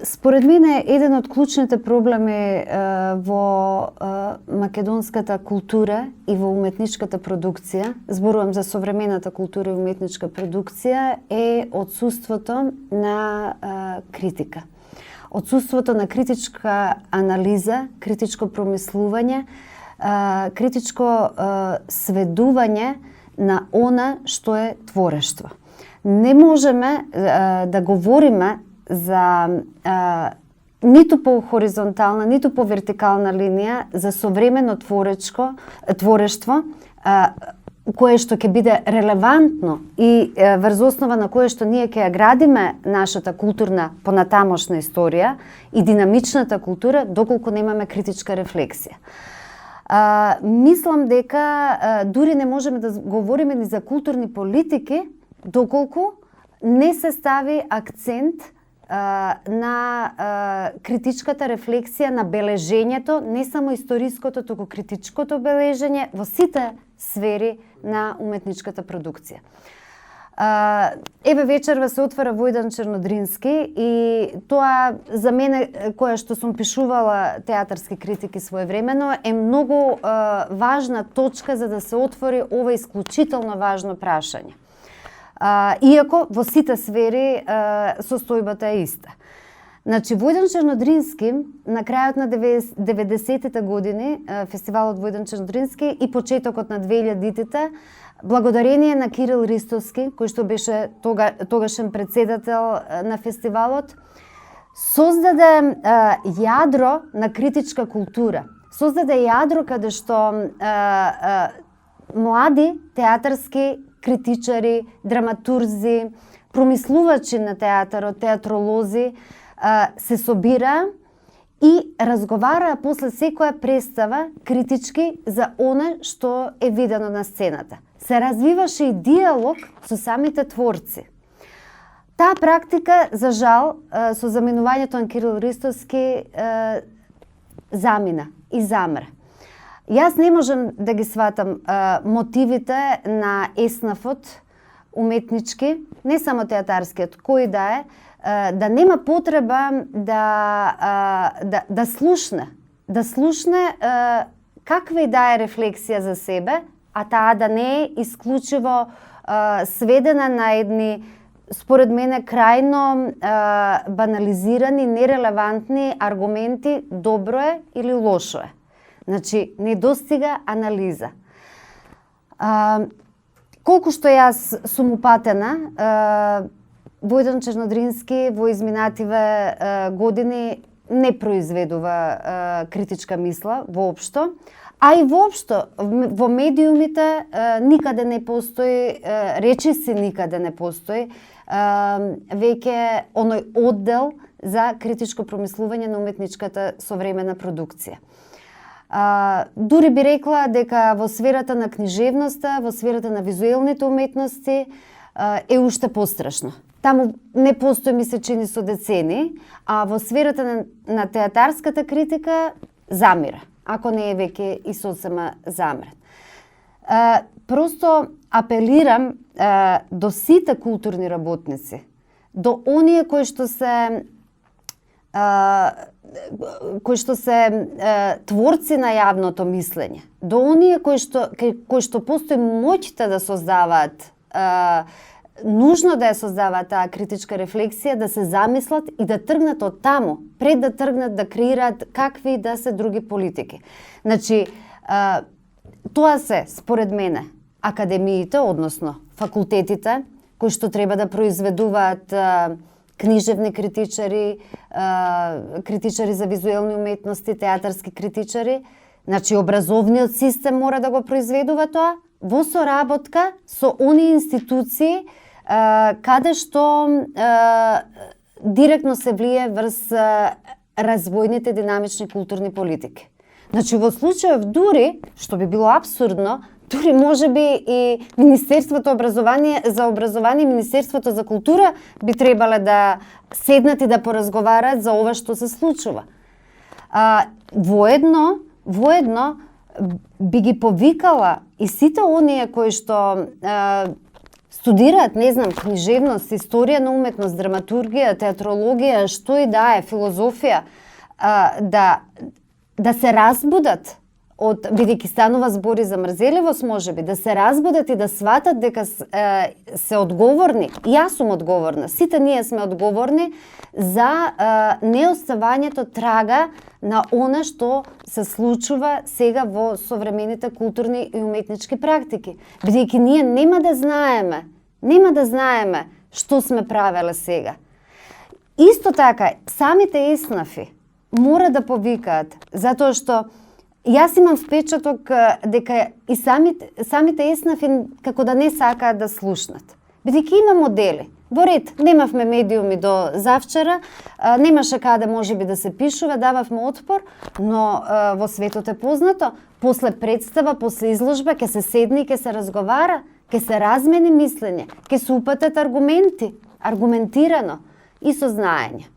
Според мене, еден од клучните проблеми во македонската култура и во уметничката продукција, зборувам за современата култура и уметничка продукција, е отсуството на критика. Отсуството на критичка анализа, критичко промислување, критичко сведување на она што е творештво. Не можеме да говориме за ниту по хоризонтална, ниту по вертикална линија за современо творештво кое што ќе биде релевантно и врз основа на кое што ние ќе ја градиме нашата културна понатамошна историја и динамичната култура, доколку немаме критичка рефлексија. Мислам дека дури не можеме да говориме ни за културни политики доколку не се стави акцент на критичката рефлексија, на бележењето, не само историското, туку критичкото бележење во сите сфери на уметничката продукција. Еве вечерва се отвара Војдан Чернодрински и тоа за мене, која што сум пишувала театарски критики своевремено, е многу важна точка за да се отвори ова исклучително важно прашање. Иако во сите сфери состојбата е иста. Значи, Војдан Чернодрински, на крајот на 90-тите години, фестивалот Војдан Чернодрински и почетокот на 2000-тите, благодарение на Кирил Ристовски, кој што беше тогашен председател на фестивалот, создаде јадро на критичка култура. Создаде јадро каде што млади театарски критичари, драматурзи, промислувачи на театарот, театролози се собираа и разговараа после секоја представа критички за она што е видено на сцената. Се развиваше и диалог со самите творци. Таа практика, за жал, со заменувањето на Кирил Ристовски замина и замре. Јас не можам да ги сватам мотивите на еснафот, уметнички, не само театарскиот, кој да е, да нема потреба да слушне каква и да е рефлексија за себе, а таа да не е исклучиво сведена на едни, според мене, крајно банализирани, нерелевантни аргументи добро е или лошо е. Значи, не достига анализа. Колку што јас сум упатена, Војдан Чернодрински во изминативе години не произведува критичка мисла воопшто, а и воопшто во медиумите никаде не постои, речиси никаде не постои веќе оној оддел за критичко промислување на уметничката современа продукција. Дури би рекла дека во сферата на книжевноста, во сферата на визуелните уметности е уште пострашно. Таму не постои, ми се чини, со децени, а во сферата на театарската критика замира, ако не е веќе и сосема замрет. Просто апелирам до сите културни работници, до оние кои што се творци на јавното мислење, до оние кои што постои моќта да создаваат, нужно да ја создаваат таа критичка рефлексија, да се замислат и да тргнат од таму, пред да тргнат да креираат какви да се други политики. Значи, тоа се, според мене, академиите, односно факултетите, кои што треба да произведуваат книжевни критичари, критичари за визуелни уметности, театарски критичари. Значи, образовниот систем мора да го произведува тоа во соработка со оние институции каде што директно се влие врз развојните динамични културни политики. Значи, во случајов дури, што би било абсурдно, дури можеби и Министерството за образование и Министерството за култура би требале да седнат и да поразговараат за ова што се случува. Воедно би ги повикала и сите оние кои што студираат, не знам, книжевност, историја на уметност, драматургија, театрологија, што и да е, филозофија, да се разбудат од, бидејќи станува збори за мрзеливост, можеби, да се разбудат и да сватат дека се одговорни. Јас сум одговорна, сите ние сме одговорни за неоставањето трага на она што се случува сега во современите културни и уметнички практики. Бидејќи ние нема да знаеме што сме правеле сега. Исто така, самите еснафи мора да повикаат, затоа што јас имам впечаток дека и самите еснафи како да не сакаат да слушнат. Бидејќи има модели. Во ред, немавме медиуми до завчера, немаше каде можеби да се пишува, дававме отпор, но во светот е познато, после представа, после изложба, ќе се седне, ќе се разговара, ќе се размени мислење, ќе се упатат аргументи, аргументирано и со знаење.